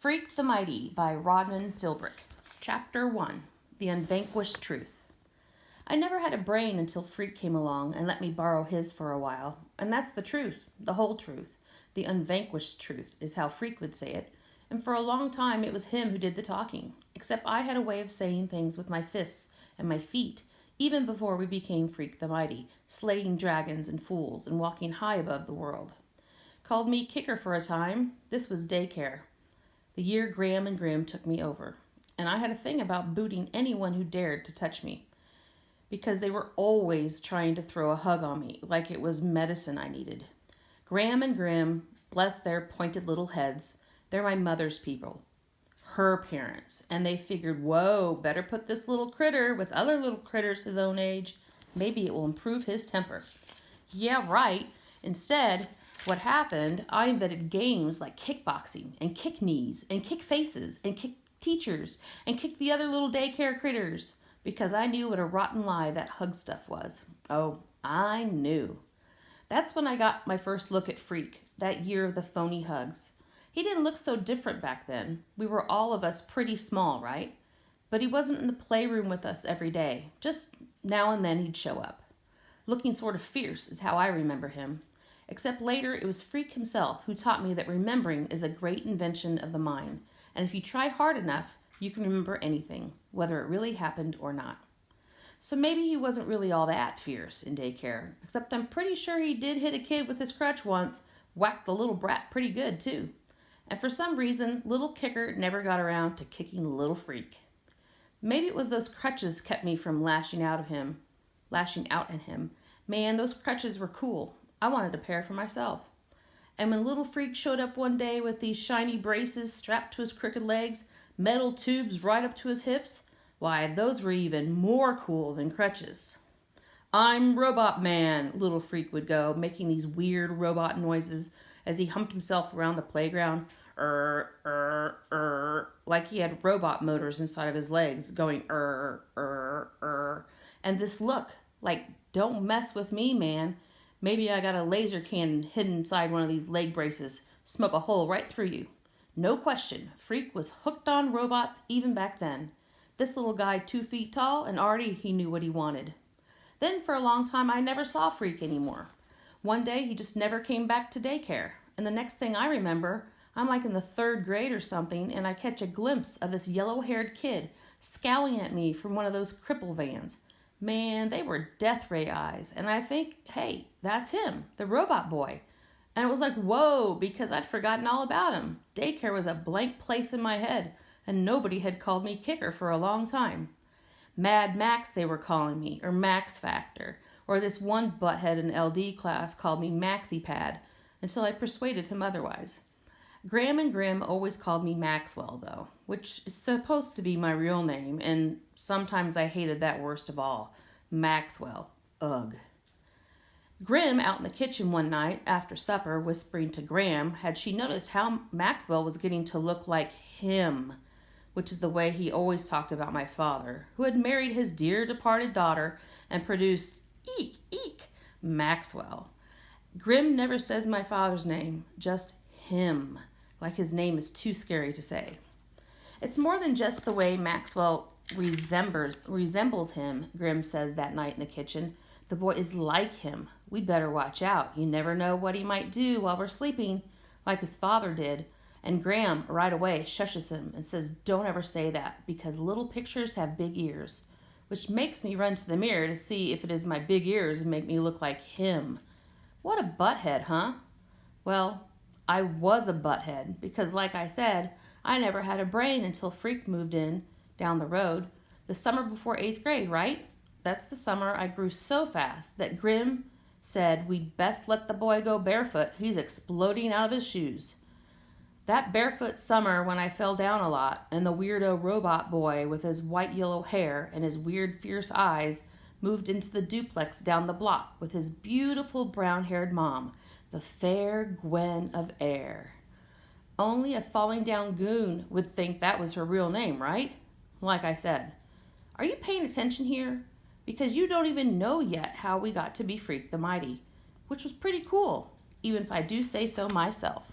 Freak the Mighty by Rodman Philbrick. Chapter 1. The Unvanquished Truth. I never had a brain until Freak came along and let me borrow his for a while. And that's the truth, the whole truth. The unvanquished truth is how Freak would say it. And for a long time it was him who did the talking. Except I had a way of saying things with my fists and my feet, even before we became Freak the Mighty, slaying dragons and fools and walking high above the world. Called me kicker for a time. This was daycare. The year Graham and Grim took me over, and I had a thing about booting anyone who dared to touch me, because they were always trying to throw a hug on me like it was medicine I needed. Graham and Grim, bless their pointed little heads, they're my mother's people, her parents, and they figured, whoa, better put this little critter with other little critters his own age. Maybe it will improve his temper. Yeah, right. Instead, what happened, I invented games like kickboxing and kick knees and kick faces and kick teachers and kick the other little daycare critters because I knew what a rotten lie that hug stuff was. Oh, I knew. That's when I got my first look at Freak, that year of the phony hugs. He didn't look so different back then. We were all of us pretty small, right? But he wasn't in the playroom with us every day. Just now and then he'd show up. Looking sort of fierce is how I remember him. Except later it was Freak himself who taught me that remembering is a great invention of the mind, and if you try hard enough, you can remember anything, whether it really happened or not. So maybe he wasn't really all that fierce in daycare, except I'm pretty sure he did hit a kid with his crutch once, whacked the little brat pretty good too. And for some reason, little Kicker never got around to kicking little Freak. Maybe it was those crutches kept me from lashing out at him. Man, those crutches were cool. I wanted a pair for myself. And when little Freak showed up one day with these shiny braces strapped to his crooked legs, metal tubes right up to his hips, why, those were even more cool than crutches. "I'm Robot Man," little Freak would go, making these weird robot noises as he humped himself around the playground, like he had robot motors inside of his legs, going and this look, like, "Don't mess with me, man. Maybe I got a laser cannon hidden inside one of these leg braces. Smoke a hole right through you." No question, Freak was hooked on robots even back then. This little guy 2 feet tall, and already he knew what he wanted. Then for a long time I never saw Freak anymore. One day he just never came back to daycare. And the next thing I remember, I'm like in the 3rd grade or something, and I catch a glimpse of this yellow-haired kid scowling at me from one of those cripple vans. Man, they were death ray eyes, and I think, hey, that's him, the robot boy. And it was like, whoa, because I'd forgotten all about him. Daycare was a blank place in my head, and nobody had called me Kicker for a long time. Mad Max they were calling me, or Max Factor, or this one butthead in LD class called me Maxi Pad, until I persuaded him otherwise. Graham and Grim always called me Maxwell, though, which is supposed to be my real name, and sometimes I hated that worst of all. Maxwell. Ugh. Grim, out in the kitchen one night after supper, whispering to Graham, had she noticed how Maxwell was getting to look like him, which is the way he always talked about my father, who had married his dear departed daughter and produced, eek, Maxwell. Grim never says my father's name, just him, like his name is too scary to say. It's more than just the way Maxwell resembles him, Grim says that night in the kitchen. The boy is like him. We'd better watch out. You never know what he might do while we're sleeping, like his father did. And Graham right away shushes him and says, "Don't ever say that, because little pictures have big ears," which makes me run to the mirror to see if it is my big ears and make me look like him. What a butthead, huh? Well, I was a butthead because, like I said, I never had a brain until Freak moved in down the road. The summer before 8th grade, right? That's the summer I grew so fast that Grim said we'd best let the boy go barefoot. He's exploding out of his shoes. That barefoot summer when I fell down a lot and the weirdo robot boy with his white yellow hair and his weird fierce eyes moved into the duplex down the block with his beautiful brown-haired mom, the fair Gwen of Air. Only a falling down goon would think that was her real name, right? Like I said, are you paying attention here? Because you don't even know yet how we got to be Freak the Mighty, which was pretty cool, even if I do say so myself.